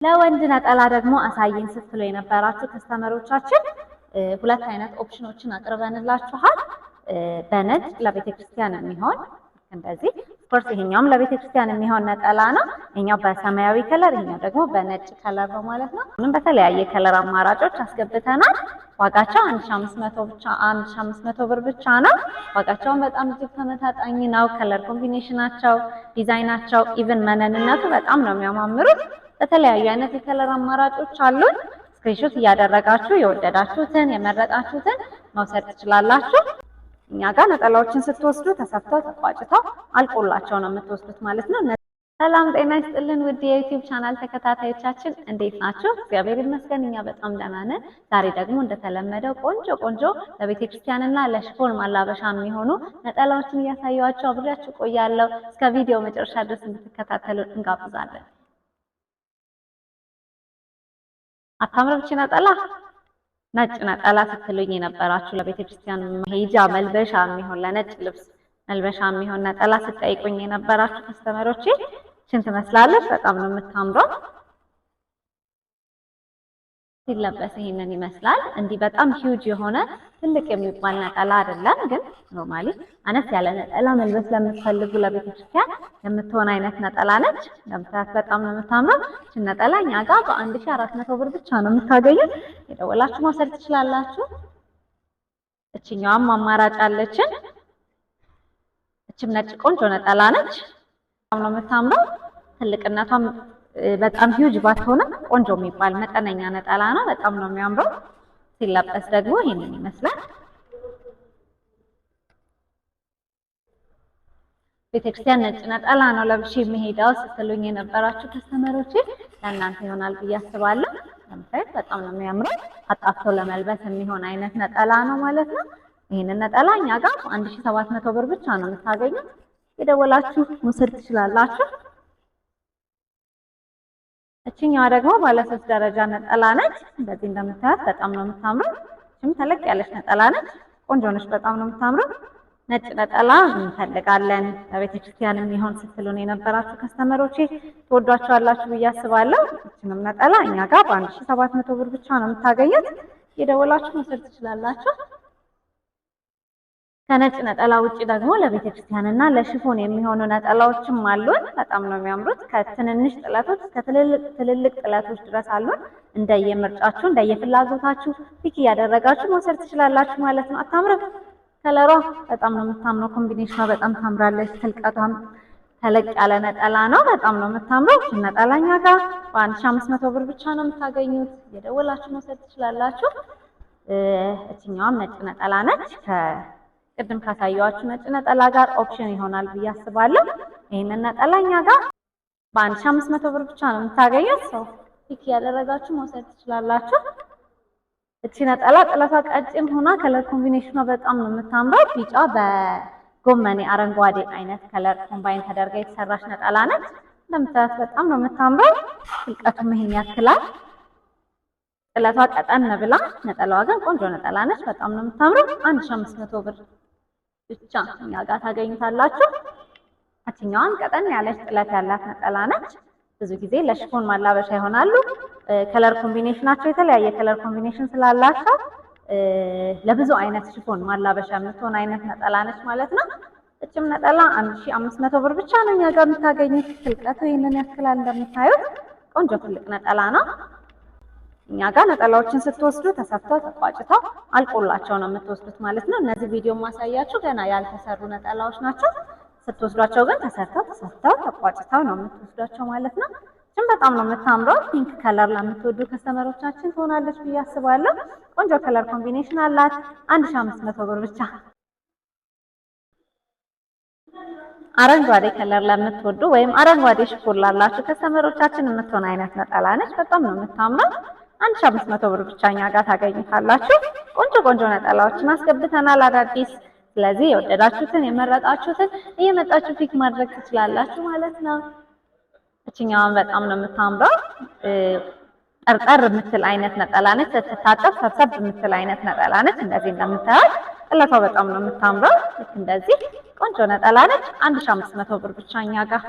ለወንድ ነጠላ ደግሞ አሳይን ስትሉ የነበራችሁ ከስተመሮቻችን ሁለት አይነት ኦፕሽኖችን አቅርበንላችኋል። በነጭ ለቤተክርስቲያን የሚሆን እንደዚህ ኦፍኮርስ ይሄኛውም ለቤተክርስቲያን የሚሆን ነጠላ ነው። ይሄኛው በሰማያዊ ከለር፣ ይሄኛው ደግሞ በነጭ ከለር ነው ማለት ነው። ምንም በተለያየ ከለር አማራጮች አስገብተናል። ዋጋቸው 1500 ብቻ 1500 ብር ብቻ ነው። ዋጋቸውን በጣም እጅግ ተመጣጣኝ ነው። ከለር ኮምቢኔሽናቸው፣ ዲዛይናቸው፣ ኢቭን መነንነቱ በጣም ነው የሚያማምሩት። በተለያዩ አይነት የከለር አማራጮች አሉን። ስክሪንሾት እያደረጋችሁ የወደዳችሁትን የመረጣችሁትን መውሰድ ትችላላችሁ። እኛ ጋር ነጠላዎችን ስትወስዱ ተሰፍተው ተቋጭተው አልቆላቸው ነው የምትወስዱት ማለት ነው። ሰላም ጤና ይስጥልን ውድ የዩቲዩብ ቻናል ተከታታዮቻችን እንዴት ናችሁ? እግዚአብሔር ይመስገን እኛ በጣም ደህና ነን። ዛሬ ደግሞ እንደተለመደው ቆንጆ ለቤተክርስቲያንና ለሽፎን ማላበሻ የሚሆኑ ነጠላዎችን እያሳየኋችሁ አብሬያችሁ ቆያለሁ። እስከ ቪዲዮ መጨረሻ ድረስ እንድትከታተሉ እንጋብዛለን። አታምርብሽ ነጠላ? ነጭ ነጠላ ስትሉኝ የነበራችሁ ለቤተክርስቲያን መሄጃ መልበሻ የሚሆን ለነጭ ልብስ መልበሻ የሚሆን ነጠላ ስትጠይቁኝ የነበራችሁ ከስተመሮቼ ሽን ትመስላለች። በጣም ነው የምታምረው። ሲለበስ ይሄንን ይመስላል። እንዲህ በጣም ሂውጅ የሆነ ትልቅ የሚባል ነጠላ አይደለም፣ ግን ኖርማሊ አነስ ያለ ነጠላ መልበስ ለምትፈልጉ ለቤተክርስቲያን የምትሆን አይነት ነጠላ ነች። ለምሳሌ በጣም ነው የምታምረው። እቺ ነጠላ እኛ ጋር በ1400 ብር ብቻ ነው የምታገኙት። የደወላችሁ መውሰድ ትችላላችሁ። እቺኛዋም አማራጭ አለችን። እቺም ነጭ ቆንጆ ነጠላ ነች። በጣም ነው የምታምረው። ትልቅነቷም በጣም ሂውጅ ባትሆንም ቆንጆ የሚባል መጠነኛ ነጠላ ነው። በጣም ነው የሚያምረው። ሲለበስ ደግሞ ይሄንን ይመስላል። ቤተክርስቲያን ነጭ ነጠላ ነው ለብሼ የሚሄደው ስትሉኝ የነበራችሁ ከስተመሮቼ ለእናንተ ይሆናል ብዬ አስባለሁ። ለምሳሌ በጣም ነው የሚያምረው። አጣፍቶ ለመልበስ የሚሆን አይነት ነጠላ ነው ማለት ነው። ይሄንን ነጠላ እኛ ጋር 1700 ብር ብቻ ነው የምታገኙት። የደወላችሁ መውሰድ ትችላላችሁ። እቺኛዋ ደግሞ ባለ 3 ደረጃ ነጠላ ነች። እንደዚህ እንደምታዩት በጣም ነው የምታምረው። እቺም ተለቅ ያለች ነጠላ ነች። ቆንጆ ነች። በጣም ነው የምታምረው። ነጭ ነጠላ እንፈልጋለን ለቤተክርስቲያን የሚሆን ስትሉን የነበራችሁ ከስተመሮቼ ትወዷቸዋላችሁ ብዬ አስባለሁ። እቺንም ነጠላ እኛ ጋር በ1700 ብር ብቻ ነው የምታገኙት። የደወላችሁ መውሰድ ትችላላችሁ። ከነጭ ነጠላ ውጪ ደግሞ ለቤተክርስቲያንና ለሽፎን የሚሆኑ ነጠላዎችም አሉን። በጣም ነው የሚያምሩት። ከትንንሽ ጥለቶች እስከ ትልልቅ ጥለቶች ድረስ አሉን። እንደየምርጫችሁ እንደየፍላጎታችሁ ፒክ እያደረጋችሁ መውሰድ ትችላላችሁ ማለት ነው። አታምርም? ከለሯ በጣም ነው የምታምረው። ኮምቢኔሽኗ በጣም ታምራለች። ትልቀቷም ተለቅ ያለ ነጠላ ነው። በጣም ነው የምታምረው። እቺ ነጠላ እኛ ጋር በ1500 ብር ብቻ ነው የምታገኙት። የደወላችሁ መውሰድ ትችላላችሁ። እቺኛዋም ነጭ ነጠላ ነች። ቅድም ካሳየኋችሁ ነጭ ነጠላ ጋር ኦፕሽን ይሆናል ብዬ አስባለሁ። ይሄንን ነጠላ እኛ ጋር በ1500 ብር ብቻ ነው የምታገኙት። ሰው ፒክ ያደረጋችሁ መውሰድ ትችላላችሁ። እቺ ነጠላ ጥለቷ ቀጭን ሆና ከለር ኮምቢኔሽኗ በጣም ነው የምታምረው። ቢጫ በጎመኔ አረንጓዴ አይነት ከለር ኮምባይን ተደርጋ የተሰራች ነጠላ ነች። እንደምታዩት በጣም ነው የምታምረው። ጥልቀቱም ይሄን ያክላል። ጥለቷ ቀጠን ብላ ነጠላዋ ግን ቆንጆ ነጠላ ነች። በጣም ነው የምታምረው። 1500 ብር ብቻ እኛ ጋር ታገኙታላችሁ። እቺኛዋን ቀጠን ያለች ጥለት ያላት ነጠላ ነች። ብዙ ጊዜ ለሽፎን ማላበሻ ይሆናሉ። ከለር ኮምቢኔሽናቸው የተለያየ ከለር ኮምቢኔሽን ስላላቸው ለብዙ አይነት ሽፎን ማላበሻ የምትሆን አይነት ነጠላ ነች ማለት ነው። እቺም ነጠላ 1500 ብር ብቻ ነው እኛ ጋር የምታገኙት። ትልቀቱ ይሄንን ያክላል። እንደምታዩት ቆንጆ ትልቅ ነጠላ ነው። እኛ ጋር ነጠላዎችን ስትወስዱ ተሰፍተው ተቋጭተው አልቆላቸው ነው የምትወስዱት ማለት ነው። እነዚህ ቪዲዮ ማሳያችሁ ገና ያልተሰሩ ነጠላዎች ናቸው። ስትወስዷቸው ግን ተሰፍተው ተቋጭተው ነው የምትወስዷቸው ማለት ነው። እቺም በጣም ነው የምታምረው። ፒንክ ከለር ለምትወዱ ከስተመሮቻችን ትሆናለች ብዬ አስባለሁ። ቆንጆ ከለር ኮምቢኔሽን አላት። 1500 ብር ብቻ። አረንጓዴ ከለር ለምትወዱ ወይም አረንጓዴ ሽፎን ላላችሁ ከስተመሮቻችን የምትሆን አይነት ነጠላ ነች። በጣም ነው የምታምረው። 1500 ብር ብቻ እኛ ጋር ታገኙታላችሁ። ቆንጆ ነጠላዎችን አስገብተናል አዳዲስ። ስለዚህ የወደዳችሁትን የመረጣችሁትን እየመጣችሁ ፒክ ማድረግ ትችላላችሁ ማለት ነው። እቺኛዋን በጣም ነው የምታምረው። ጠርጠር የምትል አይነት ነጠላ ነች። ስትታጠፍ ሰብሰብ የምትል አይነት ነጠላ ነች። እንደዚህ እንደምታዩት ጥለቷ በጣም ነው የምታምረው። ልክ እንደዚህ ቆንጆ ነጠላ ነች። 1500 ብር ብቻ እኛ ጋር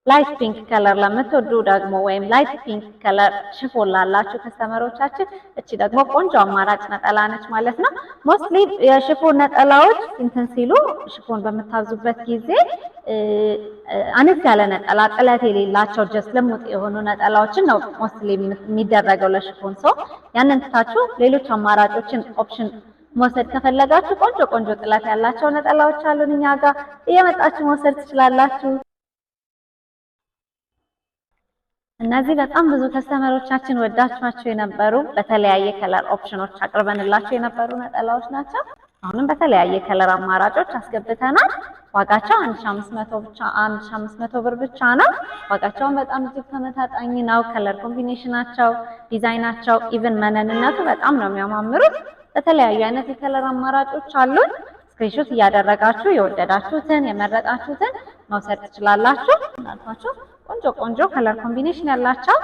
ላይት ፒንክ ከለር ለምትወዱ ደግሞ ወይም ላይት ፒንክ ከለር ሽፎን ላላችሁ ከስተመሮቻችን እቺ ደግሞ ቆንጆ አማራጭ ነጠላ ነች ማለት ነው። ሞስትሊ የሽፎን ነጠላዎች እንትን ሲሉ ሽፎን በምታዙበት ጊዜ አነስ ያለ ነጠላ ጥለት የሌላቸው ጀስት ልሙጥ የሆኑ ነጠላዎችን ነው ሞስትሊ የሚደረገው ለሽፎን ሰው። ያንን ትታችሁ ሌሎች አማራጮችን ኦፕሽን መውሰድ ከፈለጋችሁ ቆንጆ ቆንጆ ጥለት ያላቸው ነጠላዎች አሉን እኛ ጋር እየመጣችሁ መውሰድ ትችላላችሁ። እነዚህ በጣም ብዙ ከስተመሮቻችን ወዳችኋቸው የነበሩ በተለያየ ከለር ኦፕሽኖች አቅርበንላቸው የነበሩ ነጠላዎች ናቸው። አሁንም በተለያየ ከለር አማራጮች አስገብተናል። ዋጋቸው 1500 ብቻ 1500 ብር ብቻ ነው። ዋጋቸውን በጣም እጅግ ተመጣጣኝ ነው። ከለር ኮምቢኔሽናቸው፣ ዲዛይናቸው፣ ኢቭን መነንነቱ በጣም ነው የሚያማምሩት። በተለያዩ አይነት የከለር አማራጮች አሉን። ስክሪንሾት እያደረጋችሁ የወደዳችሁትን የመረጣችሁትን መውሰድ ትችላላችሁ። እናልኳችሁ ቆንጆ ቆንጆ ከለር ኮምቢኔሽን ያላቸው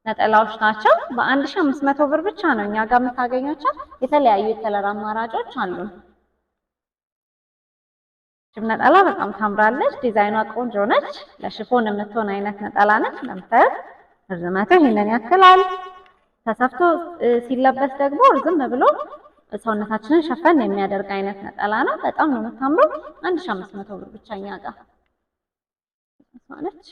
ነጠላዎች ናቸው። በ1500 ብር ብቻ ነው እኛ ጋር የምታገኟቸው። የተለያዩ የከለር አማራጮች አሉን። ነጠላ በጣም ታምራለች። ዲዛይኗ ቆንጆ ነች። ለሽፎን የምትሆን አይነት ነጠላ ነች። እንደምታዩት ርዝመቱ ይሄንን ያክላል። ተሰፍቶ ሲለበስ ደግሞ ርዝም ብሎ ሰውነታችንን ሸፈን የሚያደርግ አይነት ነጠላ ነው። በጣም ነው የምታምረው። 1500 ብር ብቻ እኛ ጋር ነች።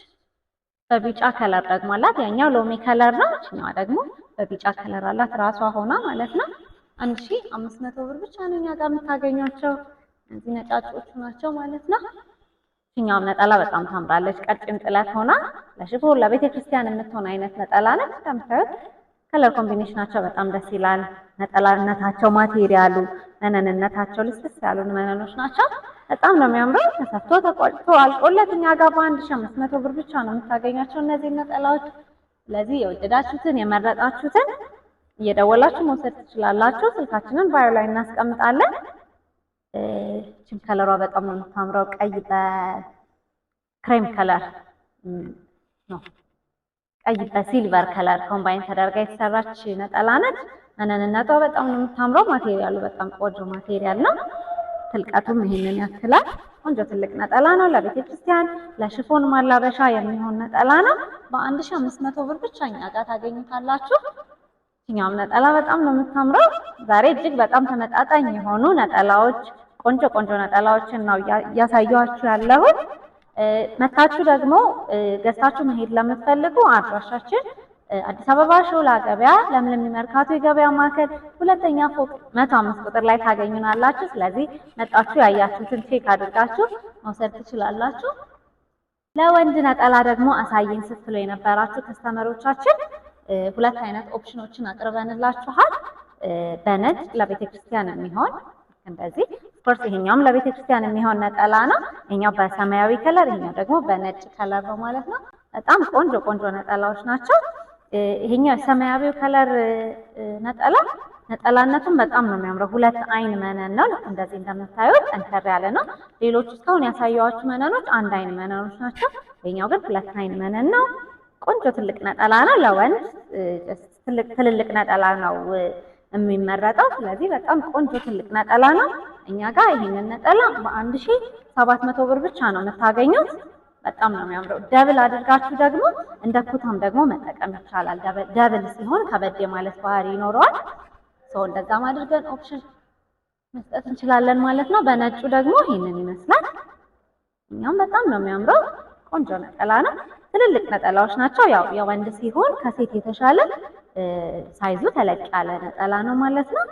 በቢጫ ከለር ደግሞ አላት። ያኛው ሎሚ ከለር ነው። እኛዋ ደግሞ በቢጫ ከለር አላት ራሷ ሆና ማለት ነው። 1500 ብር ብቻ ነው እኛ ጋር የምታገኟቸው። እነዚህ ነጫጮቹ ናቸው ማለት ነው። እኛውም ነጠላ በጣም ታምራለች። ቀጭን ጥለት ሆና ለሽፎን ለቤተክርስቲያን የምትሆን አይነት ነጠላ ነች። እንደምታዩት ከለር ኮምቢኔሽናቸው በጣም ደስ ይላል። ነጠላነታቸው፣ ማቴሪያሉ፣ መነንነታቸው ልስልስ ያሉ መነኖች ናቸው። በጣም ነው የሚያምረው። ተሰፍቶ ተቆጭቶ አልቆለት እኛ ጋር በ1500 ብር ብቻ ነው የምታገኛቸው እነዚህ ነጠላዎች። ስለዚህ የወደዳችሁትን የመረጣችሁትን እየደወላችሁ መውሰድ ትችላላችሁ። ስልካችንን ባዮ ላይ እናስቀምጣለን። እቺም ከለሯ በጣም ነው የምታምረው። ቀይ በክሬም ከለር ነው፣ ቀይ በሲልቨር ከለር ኮምባይን ተደርጋ የተሰራች ነጠላ ነች። መነንነቷ በጣም ነው የምታምረው። ማቴሪያሉ በጣም ቆንጆ ማቴሪያል ነው። ትልቀቱም ይሄንን ያክላል። ቆንጆ ትልቅ ነጠላ ነው። ለቤተ ክርስቲያን ለሽፎን ማላበሻ የሚሆን ነጠላ ነው። በ1500 ብር ብቻ እኛ ጋር ታገኙታላችሁ። እኛም ነጠላ በጣም ነው የምታምረው። ዛሬ እጅግ በጣም ተመጣጣኝ የሆኑ ነጠላዎች፣ ቆንጆ ቆንጆ ነጠላዎችን ነው እያሳየኋችሁ ያለሁት። መታችሁ ደግሞ ገዝታችሁ መሄድ ለምትፈልጉ አድራሻችን አዲስ አበባ ሾላ ገበያ ለምለም መርካቶ የገበያ ማዕከል ሁለተኛ ፎቅ 105 ቁጥር ላይ ታገኙናላችሁ። ስለዚህ መጣችሁ ያያችሁትን ቼክ አድርጋችሁ መውሰድ ትችላላችሁ። ለወንድ ነጠላ ደግሞ አሳየን ስትሉ የነበራችሁ ከስተመሮቻችን ሁለት አይነት ኦፕሽኖችን አቅርበንላችኋል። በነጭ ለቤተክርስቲያን የሚሆን እንደዚህ ስፖርት፣ ይሄኛውም ለቤተክርስቲያን የሚሆን ነጠላ ነው። ይሄኛው በሰማያዊ ከለር፣ ይሄኛው ደግሞ በነጭ ከለር ነው ማለት ነው። በጣም ቆንጆ ቆንጆ ነጠላዎች ናቸው። ይሄኛው ሰማያዊው ከለር ነጠላነቱም በጣም ነው የሚያምረው። ሁለት አይን መነን ነው። ልክ እንደዚህ እንደምታዩት ጠንከር ያለ ነው። ሌሎቹ እስካሁን ያሳየኋችሁ መነኖች አንድ አይን መነኖች ናቸው። ይሄኛው ግን ሁለት አይን መነን ነው። ቆንጆ ትልቅ ነጠላ ነው። ለወንድ ትልልቅ ነጠላ ነው የሚመረጠው። ስለዚህ በጣም ቆንጆ ትልቅ ነጠላ ነው። እኛ ጋር ይሄንን ነጠላ በ1700 ብር ብቻ ነው የምታገኙት። በጣም ነው የሚያምረው። ደብል አድርጋችሁ ደግሞ እንደ ኩታም ደግሞ መጠቀም ይቻላል። ደብል ሲሆን ከበድ ማለት ባህሪ ይኖረዋል። ሰው እንደዛም አድርገን ኦፕሽን መስጠት እንችላለን ማለት ነው። በነጩ ደግሞ ይሄንን ይመስላል። እኛም በጣም ነው የሚያምረው። ቆንጆ ነጠላ ነው። ትልልቅ ነጠላዎች ናቸው። ያው የወንድ ሲሆን ከሴት የተሻለ ሳይዙ ተለቅ ያለ ነጠላ ነው ማለት ነው።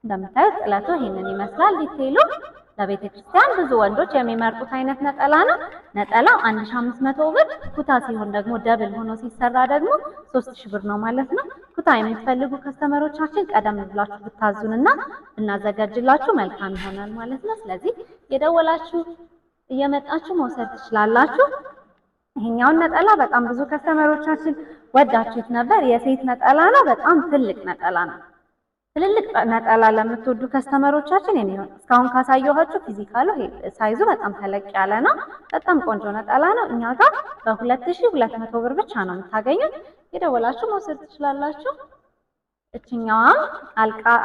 እንደምታዩት ጥለቱ ይሄንን ይመስላል። ዲቴይሉ ለቤተ ክርስቲያን ብዙ ወንዶች የሚመርጡት አይነት ነጠላ ነው። ነጠላው 1500 ብር፣ ኩታ ሲሆን ደግሞ ደብል ሆኖ ሲሰራ ደግሞ 3000 ብር ነው ማለት ነው። ኩታ የምትፈልጉ ከስተመሮቻችን ቀደም ብላችሁ ብታዙንና እናዘጋጅላችሁ መልካም ይሆናል ማለት ነው። ስለዚህ የደወላችሁ እየመጣችሁ መውሰድ ትችላላችሁ። ይሄኛውን ነጠላ በጣም ብዙ ከስተመሮቻችን ወዳችሁት ነበር። የሴት ነጠላ ነው። በጣም ትልቅ ነጠላ ነው። ትልልቅ ነጠላ ለምትወዱ ከስተመሮቻችን የሚሆን እስካሁን ካሳየኋችሁ ፊዚካሉ ሳይዙ በጣም ተለቅ ያለ ነው። በጣም ቆንጆ ነጠላ ነው። እኛ ጋር በ2200 ብር ብቻ ነው የምታገኙት። የደወላችሁ መውሰድ ትችላላችሁ። እችኛዋ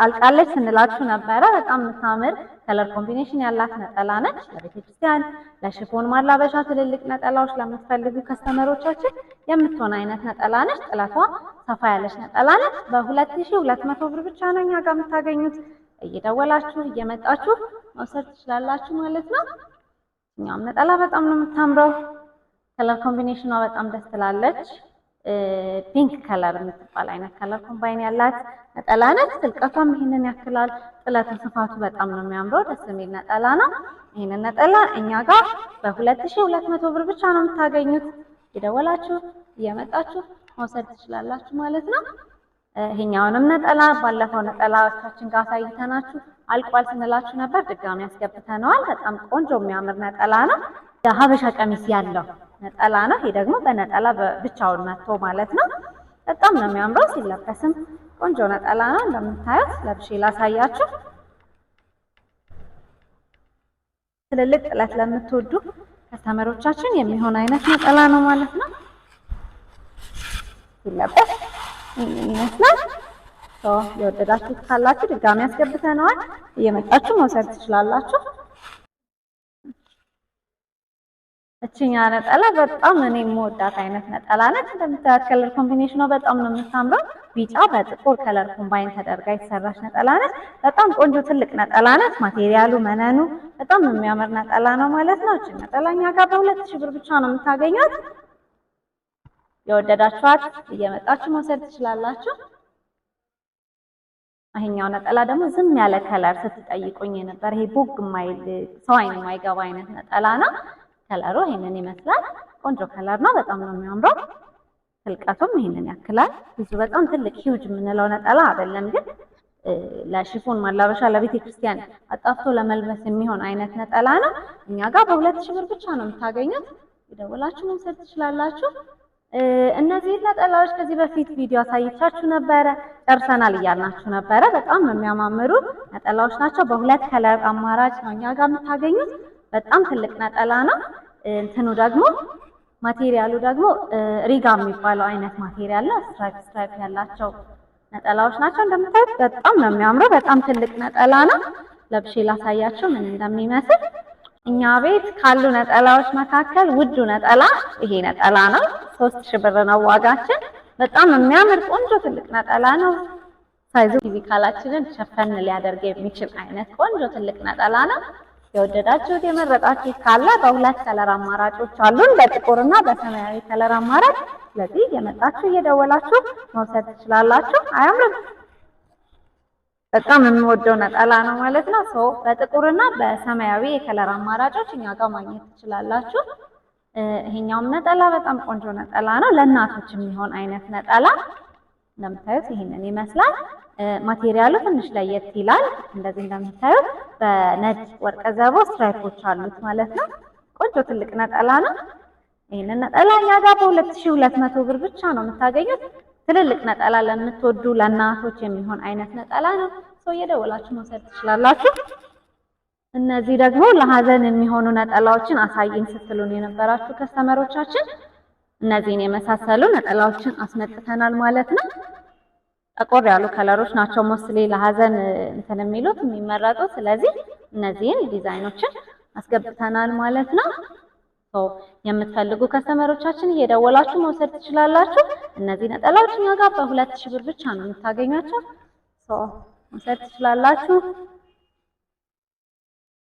አልቃለች ስንላችሁ ነበረ። በጣም የምታምር ከለር ኮምቢኔሽን ያላት ነጠላ ነች። ለቤተክርስቲያን፣ ለሽፎን ማላበሻ፣ ትልልቅ ነጠላዎች ለምትፈልጉ ከስተመሮቻችን የምትሆን አይነት ነጠላ ነች። ጥለቷ ሰፋ ያለች ነጠላ ነች። በ2200 ብር ብቻ ነው እኛ ጋር የምታገኙት። እየደወላችሁ እየመጣችሁ መውሰድ ትችላላችሁ ማለት ነው። እኛም ነጠላ በጣም ነው የምታምረው። ከለር ኮምቢኔሽኗ በጣም ደስ ትላለች። ፒንክ ከለር የምትባል አይነት ከለር ኮምባይን ያላት ነጠላ ነች። ጥልቀቷም ይሄንን ያክላል። ጥለቱ ስፋቱ በጣም ነው የሚያምረው። ደስ የሚል ነጠላ ነው። ይሄንን ነጠላ እኛ ጋር በ2200 ብር ብቻ ነው የምታገኙት። እየደወላችሁ እየመጣችሁ መውሰድ ትችላላችሁ ማለት ነው። ይሄኛውንም ነጠላ ባለፈው ነጠላዎቻችን ጋር አሳይተናችሁ አልቋል ስንላችሁ ነበር። ድጋሚ ያስገብተነዋል። በጣም ቆንጆ የሚያምር ነጠላ ነው። የሀበሻ ቀሚስ ያለው ነጠላ ነው። ይሄ ደግሞ በነጠላ ብቻውን መጥቶ ማለት ነው። በጣም ነው የሚያምረው። ሲለበስም ቆንጆ ነጠላ ነው። እንደምታዩት ለብሼ ላሳያችሁ። ትልልቅ ጥለት ለምትወዱ ከስተመሮቻችን የሚሆን አይነት ነጠላ ነው ማለት ነው። ሲለበስ ይመስላል። የወደዳችሁት ካላችሁ ድጋሚ ያስገብተነዋል። እየመጣችሁ መውሰድ ትችላላችሁ። እቺኛ ነጠላ በጣም እኔ የምወዳት አይነት ነጠላ ነች። እንደምታዩት ከለር ኮምቢኔሽኗ በጣም ነው የምታምረው። ቢጫ በጥቁር ከለር ኮምባይን ተደርጋ የተሰራች ነጠላ ነች። በጣም ቆንጆ ትልቅ ነጠላ ነች። ማቴሪያሉ መነኑ በጣም የሚያምር ነጠላ ነው ማለት ነው። እቺ ነጠላ እኛ ጋር በ2000 ብር ብቻ ነው የምታገኙት። የወደዳችኋት እየመጣችሁ መውሰድ ትችላላችሁ። ይሄኛው ነጠላ ደግሞ ዝም ያለ ከለር ስትጠይቁኝ ነበር። ይሄ ቦግ የማይል ሰው አይን የማይገባ አይነት ነጠላ ነው። ከለሩ ይሄንን ይመስላል። ቆንጆ ከለር ነው። በጣም ነው የሚያምረው። ጥልቀቱም ይሄንን ያክላል። ብዙ በጣም ትልቅ ሂውጅ የምንለው ነጠላ አይደለም፣ ግን ለሽፎን ማላበሻ ለቤተ ክርስቲያን አጣፍቶ ለመልበስ የሚሆን አይነት ነጠላ ነው። እኛ ጋር በ2000 ብር ብቻ ነው የምታገኙት። ይደውላችሁ መውሰድ ትችላላችሁ። እነዚህ ነጠላዎች ከዚህ በፊት ቪዲዮ አሳይቻችሁ ነበረ፣ ጨርሰናል እያልናችሁ ነበረ። በጣም የሚያማምሩ ነጠላዎች ናቸው። በሁለት ከለር አማራጭ ነው እኛ ጋር የምታገኙት። በጣም ትልቅ ነጠላ ነው። እንትኑ ደግሞ ማቴሪያሉ ደግሞ ሪጋ የሚባለው አይነት ማቴሪያል ነው። ስትራይፕ ያላቸው ነጠላዎች ናቸው። እንደምታዩት በጣም ነው የሚያምረው። በጣም ትልቅ ነጠላ ነው። ለብሼ ላሳያችሁ ምን እንደሚመስል። እኛ ቤት ካሉ ነጠላዎች መካከል ውዱ ነጠላ ይሄ ነጠላ ነው። 3000 ብር ነው ዋጋችን። በጣም የሚያምር ቆንጆ ትልቅ ነጠላ ነው። ሳይዙ ፊዚካላችንን ሸፈን ሊያደርግ የሚችል አይነት ቆንጆ ትልቅ ነጠላ ነው። የወደዳችሁት የመረጣችሁት ካለ በሁለት ከለር አማራጮች አሉን፣ በጥቁርና በሰማያዊ ከለር አማራጭ። ስለዚህ የመጣችሁ እየደወላችሁ መውሰድ ትችላላችሁ። አያምርም? በጣም የምወደው ነጠላ ነው ማለት ነው። በጥቁርና በሰማያዊ የከለር አማራጮች እኛ ጋር ማግኘት ትችላላችሁ። ይሄኛውም ነጠላ በጣም ቆንጆ ነጠላ ነው። ለእናቶች የሚሆን አይነት ነጠላ እንደምታዩት ይሄንን ይመስላል። ማቴሪያሉ ትንሽ ለየት ይላል። እንደዚህ እንደምታዩት በነጭ ወርቀ ዘቦ ስትራይፖች አሉት ማለት ነው። ቆንጆ ትልቅ ነጠላ ነው። ይሄንን ነጠላ እኛ ጋር በ2200 ብር ብቻ ነው የምታገኙት። ትልልቅ ነጠላ ለምትወዱ ለእናቶች የሚሆን አይነት ነጠላ ነው። እየደወላችሁ መውሰድ ትችላላችሁ። እነዚህ ደግሞ ለሀዘን የሚሆኑ ነጠላዎችን አሳይን ስትሉን የነበራችሁ ከስተመሮቻችን እነዚህን የመሳሰሉ ነጠላዎችን አስመጥተናል ማለት ነው። ጠቆር ያሉ ከለሮች ናቸው ሞስሊ ለሀዘን እንትን የሚሉት የሚመረጡት። ስለዚህ እነዚህን ዲዛይኖችን አስገብተናል ማለት ነው። የምትፈልጉ ከስተመሮቻችን እየደወላችሁ መውሰድ ትችላላችሁ። እነዚህ ነጠላዎች እኛ ጋር በ2000 ብር ብቻ ነው የምታገኟቸው። መውሰድ ትችላላችሁ።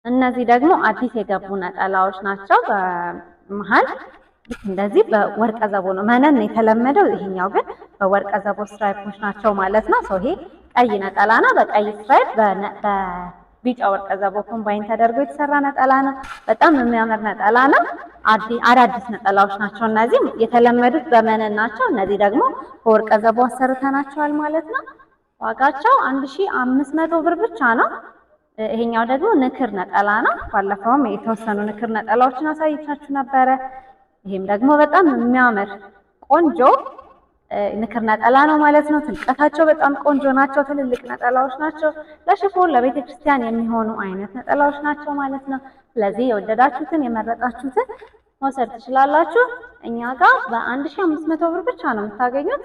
እነዚህ ደግሞ አዲስ የገቡ ነጠላዎች ናቸው። በመሃል እንደዚህ በወርቀ ዘቦ ነው መነን የተለመደው። ይሄኛው ግን በወርቀ ዘቦ ስትራይፖች ናቸው ማለት ነው። ይሄ ቀይ ነጠላ ነው። በቀይ ስትራይፕ በቢጫ ወርቀ ዘቦ ኮምባይን ተደርጎ የተሰራ ነጠላ ነው። በጣም የሚያምር ነጠላ ነው። አዳዲስ ነጠላዎች ናቸው። እነዚህ የተለመዱት በመነን ናቸው። እነዚህ ደግሞ በወርቀ ዘቦ አሰርተናቸዋል ማለት ነው። ዋጋቸው 1500 ብር ብቻ ነው። ይሄኛው ደግሞ ንክር ነጠላ ነው። ባለፈውም የተወሰኑ ንክር ነጠላዎችን አሳይቻችሁ ነበረ። ይሄም ደግሞ በጣም የሚያምር ቆንጆ ንክር ነጠላ ነው ማለት ነው። ትልቀታቸው በጣም ቆንጆ ናቸው። ትልልቅ ነጠላዎች ናቸው። ለሽፎን ለቤተ ክርስቲያን የሚሆኑ አይነት ነጠላዎች ናቸው ማለት ነው። ስለዚህ የወደዳችሁትን የመረጣችሁትን መውሰድ ትችላላችሁ። እኛ ጋር በ1500 ብር ብቻ ነው የምታገኙት።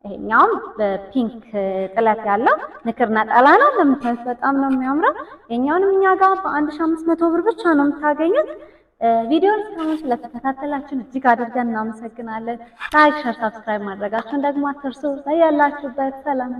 ይሄኛውም በፒንክ ጥለት ያለው ንክር ነጠላ ነው። እንደምታዩት በጣም ነው የሚያምረው። የኛውንም እኛ ጋር በ1500 ብር ብቻ ነው የምታገኙት። ቪዲዮውን እስካሁን ስለተከታተላችሁን እጅግ አድርገን እናመሰግናለን። ላይክ፣ ሼር፣ ሰብስክራይብ ማድረጋችሁን ደግሞ አትርሱ። ያላችሁበት ሰላም